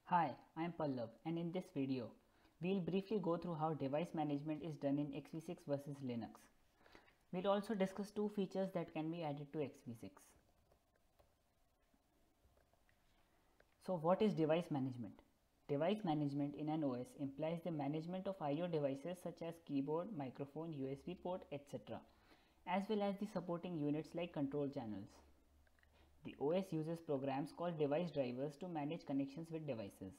Hi, I am Pallav, and in this video, we'll briefly go through how device management is done in x86 versus Linux. We'll also discuss two features that can be added to x86. So what is device management? Device management in an OS implies the management of I/O devices such as keyboard, microphone, USB port, etc., as well as the supporting units like control channels. The OS uses programs called device drivers to manage connections with devices.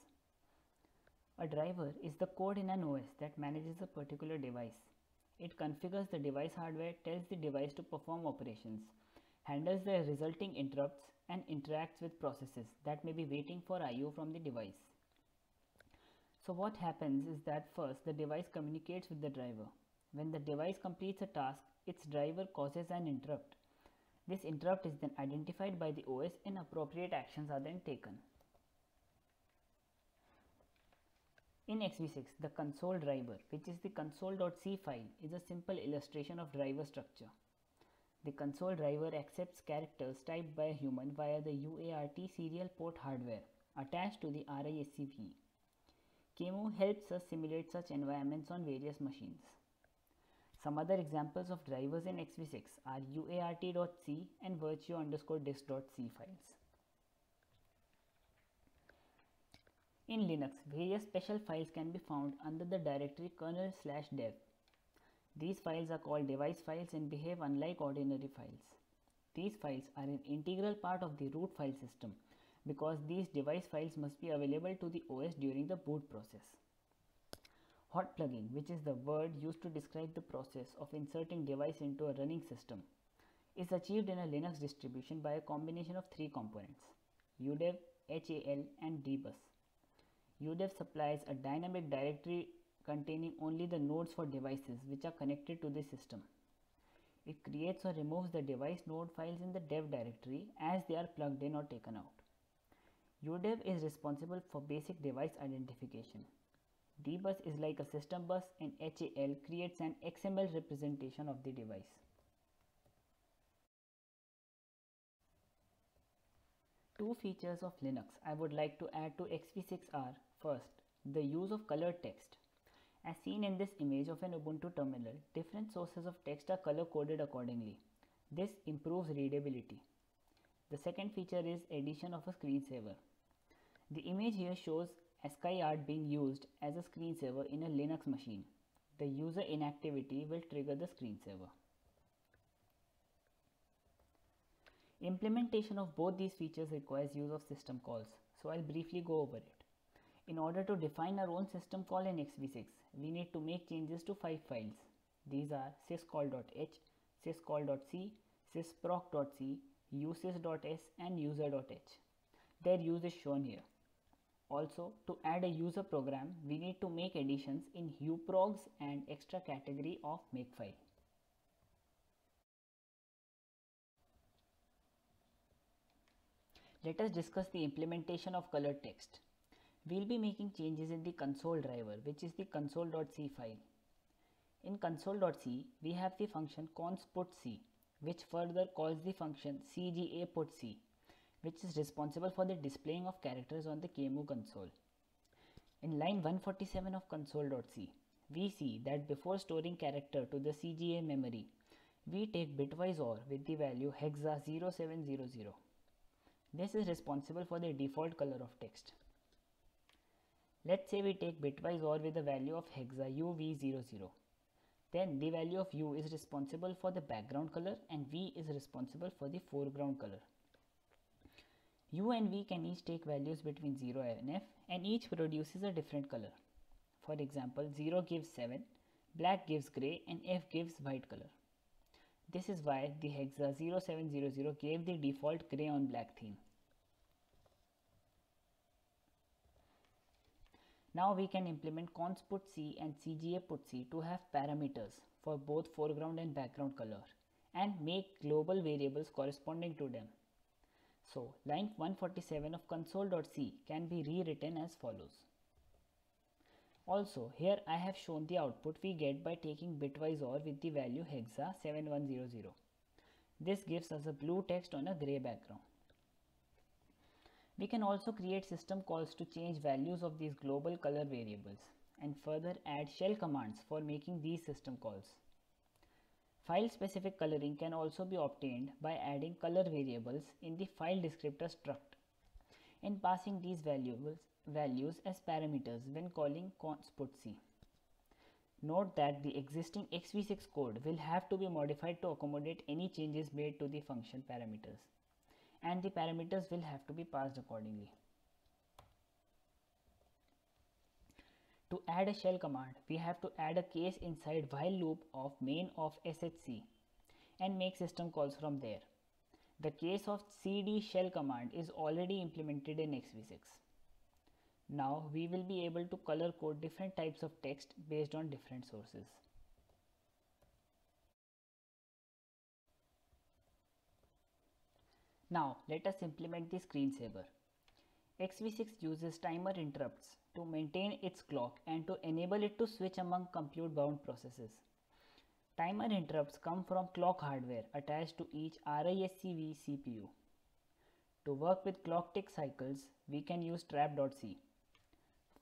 A driver is the code in an OS that manages a particular device. It configures the device hardware, tells the device to perform operations, handles the resulting interrupts, and interacts with processes that may be waiting for I/O from the device. So what happens is that first the device communicates with the driver. When the device completes a task, its driver causes an interrupt. This interrupt is then identified by the OS and appropriate actions are then taken. In x86, the console driver, which is the console.c file, is a simple illustration of driver structure. The console driver accepts characters typed by a human via the UART serial port hardware attached to the RISC-V. QEMU helps us simulate such environments on various machines. Some other examples of drivers in x86 are UART.c and virtue_disk.c files. In Linux, various special files can be found under the directory kernel/dev. These files are called device files and behave unlike ordinary files. These files are an integral part of the root file system because these device files must be available to the OS during the boot process. Hot plugging, which is the word used to describe the process of inserting device into a running system, is achieved in a Linux distribution by a combination of three components: udev, HAL, and dbus. udev supplies a dynamic directory containing only the nodes for devices which are connected to the system. It creates or removes the device node files in the dev directory as they are plugged in or taken out. udev is responsible for basic device identification. dbus is like a system bus and HAL creates an XML representation of the device. Two features of Linux I would like to add to x86 are: first, the use of colored text. As seen in this image of an Ubuntu terminal, different sources of text are color coded accordingly. This improves readability. The second feature is addition of a screensaver. The image here shows ASCII art being used as a screensaver in a Linux machine. The user inactivity will trigger the screensaver. Implementation of both these features requires use of system calls, so I'll briefly go over it. In order to define our own system call in x86, we need to make changes to 5 files. These are syscall.h, syscall.c, sysproc.c, usys.s, and user.h. Their use is shown here. Also, to add a user program, we need to make additions in uprogs and extra category of makefile. Let us discuss the implementation of colored text. We'll be making changes in the console driver, which is the console.c file. In console.c, we have the function consputc, which further calls the function cgaputc, which is responsible for the displaying of characters on the QEMU console. In line 147 of console.c, we see that before storing character to the CGA memory, we take bitwise OR with the value hexa 0700. This is responsible for the default color of text. Let's say we take bitwise OR with the value of hexa UV00. Then the value of U is responsible for the background color and V is responsible for the foreground color. U and V can each take values between 0 and F and each produces a different color. For example, 0 gives 7, black gives grey, and F gives white color. This is why the hexa 0700 gave the default grey on black theme. Now we can implement consputc and cgaputc to have parameters for both foreground and background color and make global variables corresponding to them. So, line 147 of console.c can be rewritten as follows. Also, here I have shown the output we get by taking bitwise OR with the value hexa 7100. This gives us a blue text on a grey background. We can also create system calls to change values of these global color variables and further add shell commands for making these system calls. File specific coloring can also be obtained by adding color variables in the file descriptor struct and passing these values as parameters when calling const_putc. Note that the existing x86 code will have to be modified to accommodate any changes made to the function parameters, and the parameters will have to be passed accordingly. To add a shell command, we have to add a case inside while loop of main of shc and make system calls from there. The case of cd shell command is already implemented in x86. Now we will be able to color code different types of text based on different sources. Now let us implement the screensaver. x86 uses timer interrupts to maintain its clock and to enable it to switch among compute bound processes. Timer interrupts come from clock hardware attached to each RISC-V CPU. To work with clock tick cycles, we can use trap.c.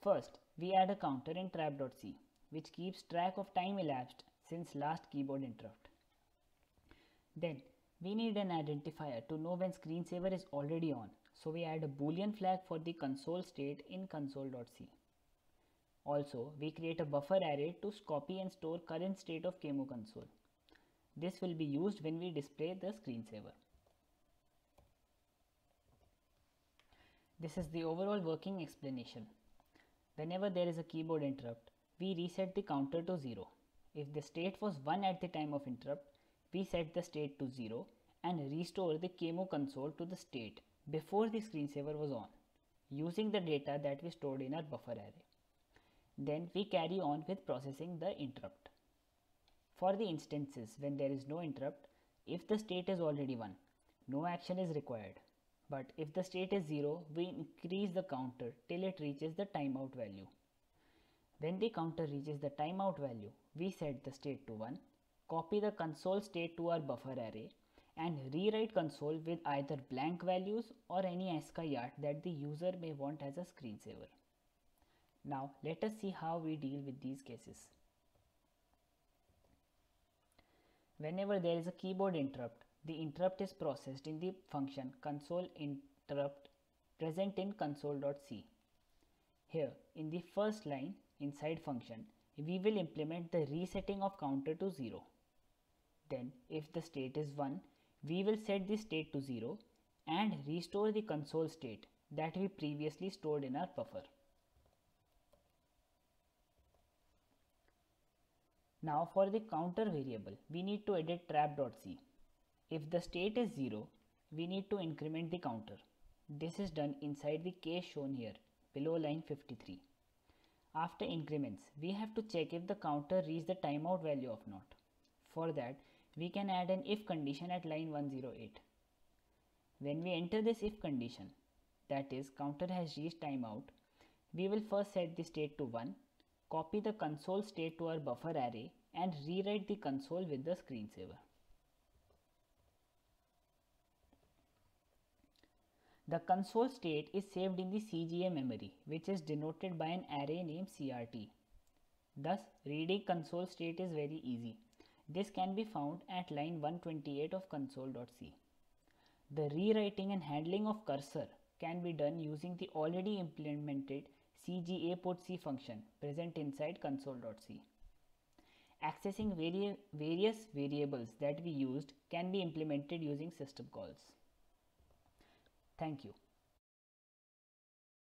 First, we add a counter in trap.c, which keeps track of time elapsed since last keyboard interrupt. Then, we need an identifier to know when screensaver is already on, so we add a boolean flag for the console state in console.c. Also, we create a buffer array to copy and store current state of QEMU console. This will be used when we display the screensaver. This is the overall working explanation. Whenever there is a keyboard interrupt, we reset the counter to 0. If the state was 1 at the time of interrupt, we set the state to 0 and restore the QEMU console to the state before the screensaver was on, using the data that we stored in our buffer array. Then we carry on with processing the interrupt. For the instances when there is no interrupt, if the state is already 1, no action is required. But if the state is 0, we increase the counter till it reaches the timeout value. When the counter reaches the timeout value, we set the state to 1, copy the console state to our buffer array, and rewrite console with either blank values or any ASCII art that the user may want as a screensaver. Now let us see how we deal with these cases. Whenever there is a keyboard interrupt, the interrupt is processed in the function console interrupt present in console.c. Here, in the first line inside function, we will implement the resetting of counter to 0. Then, if the state is 1, we will set the state to 0 and restore the console state that we previously stored in our buffer. Now for the counter variable, we need to edit trap.c. If the state is 0, we need to increment the counter. This is done inside the case shown here, below line 53. After increments, we have to check if the counter reached the timeout value or not. For that, we can add an if condition at line 108. When we enter this if condition, that is, counter has reached timeout, we will first set the state to 1, copy the console state to our buffer array, and rewrite the console with the screensaver. The console state is saved in the CGA memory, which is denoted by an array named CRT. Thus, reading console state is very easy. This can be found at line 128 of console.c. The rewriting and handling of cursor can be done using the already implemented CGA_putc function present inside console.c. Accessing various variables that we used can be implemented using system calls. Thank you.